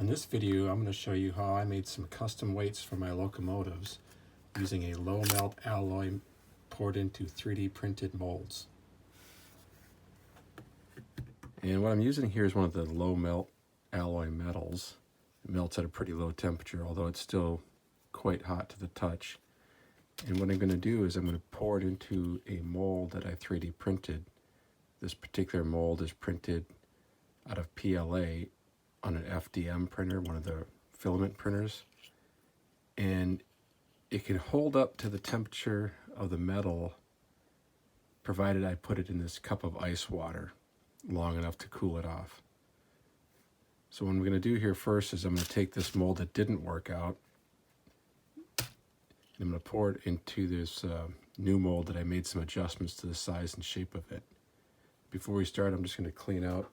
In this video, I'm going to show you how I made some custom weights for my locomotives using a low melt alloy poured into 3D printed molds. And what I'm using here is one of the low melt alloy metals. It melts at a pretty low temperature, although it's still quite hot to the touch. And what I'm going to do is I'm going to pour it into a mold that I 3D printed. This particular mold is printed out of PLA on an FDM printer, one of the filament printers. And it can hold up to the temperature of the metal, provided I put it in this cup of ice water long enough to cool it off. So what I'm going to do here first is I'm going to take this mold that didn't work out, and I'm going to pour it into this new mold that I made some adjustments to the size and shape of it. Before we start, I'm just going to clean out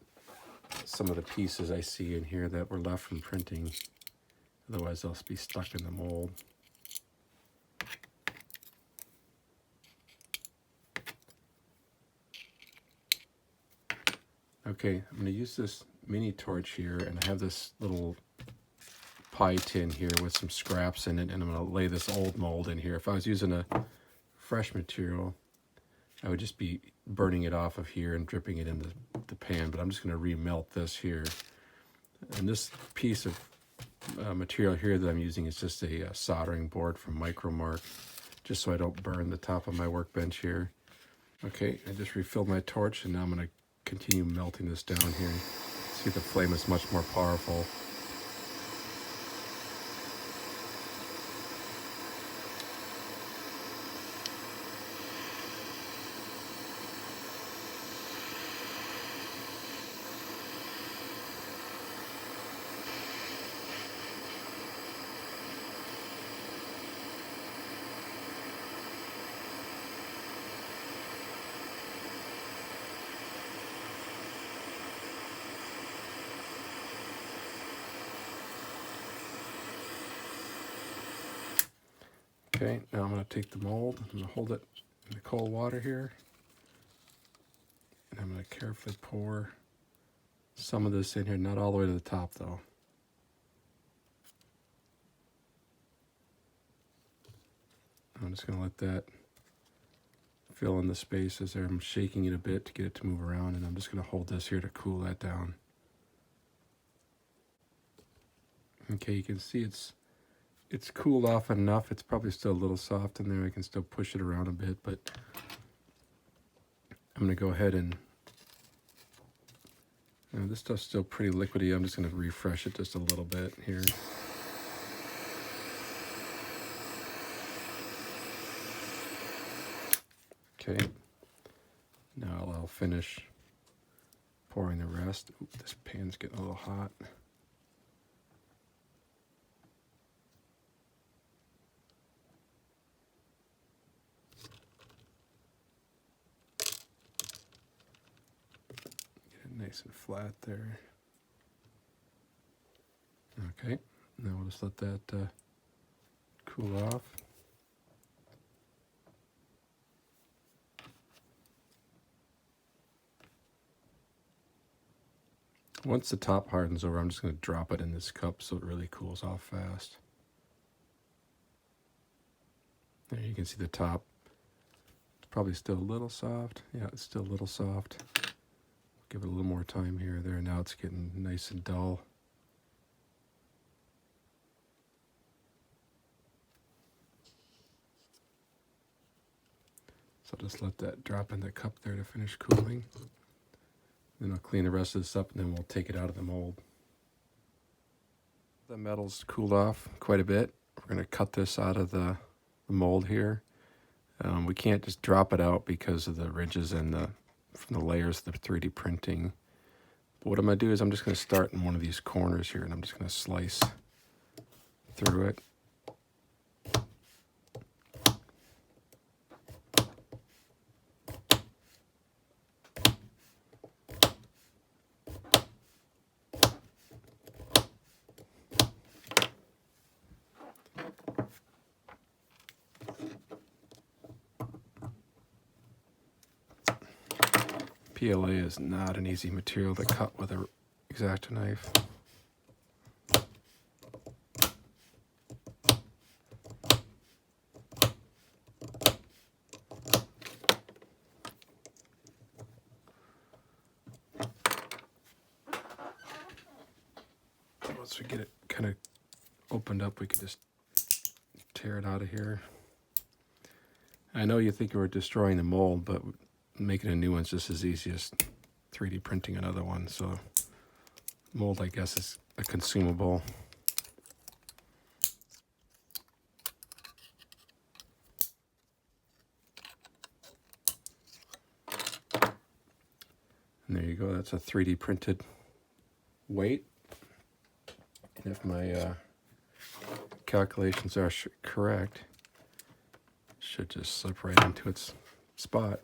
some of the pieces I see in here that were left from printing. Otherwise, they'll be stuck in the mold. Okay, I'm going to use this mini torch here, and I have this little pie tin here with some scraps in it, and I'm going to lay this old mold in here. If I was using a fresh material, I would just be burning it off of here and dripping it in the pan, but I'm just going to remelt this here. And this piece of material here that I'm using is just a soldering board from Micromark, just so I don't burn the top of my workbench here. Okay, I just refilled my torch, and now I'm going to continue melting this down here. See, the flame is much more powerful. Okay, now I'm going to take the mold, I'm going to hold it in the cold water here, and I'm going to carefully pour some of this in here, not all the way to the top though. I'm just going to let that fill in the spaces there. I'm shaking it a bit to get it to move around, and I'm just going to hold this here to cool that down. Okay, you can see it's cooled off enough. It's probably still a little soft in there. I can still push it around a bit, but I'm going to go ahead and, this stuff's still pretty liquidy. I'm just going to refresh it just a little bit here. Okay, now I'll finish pouring the rest. Ooh, this pan's getting a little hot. Nice and flat there. Okay, now we'll just let that cool off. Once the top hardens over, I'm just going to drop it in this cup so it really cools off fast. There, you can see the top. It's probably still a little soft. Yeah, it's still a little soft. Give it a little more time here. There, now it's getting nice and dull. So I'll just let that drop in the cup there to finish cooling. Then I'll clean the rest of this up, and then we'll take it out of the mold. The metal's cooled off quite a bit. We're going to cut this out of the mold here. We can't just drop it out because of the ridges and from the layers of the 3D printing. But what I'm going to do is I'm just going to start in one of these corners here, and I'm just going to slice through it. PLA is not an easy material to cut with an X-Acto knife. once we get it kind of opened up, we can just tear it out of here. I know you think we're destroying the mold, but making a new one's just as easy as 3D printing another one. So mold, I guess, is a consumable. And there you go, that's a 3D printed weight. And if my calculations are correct, it should just slip right into its spot.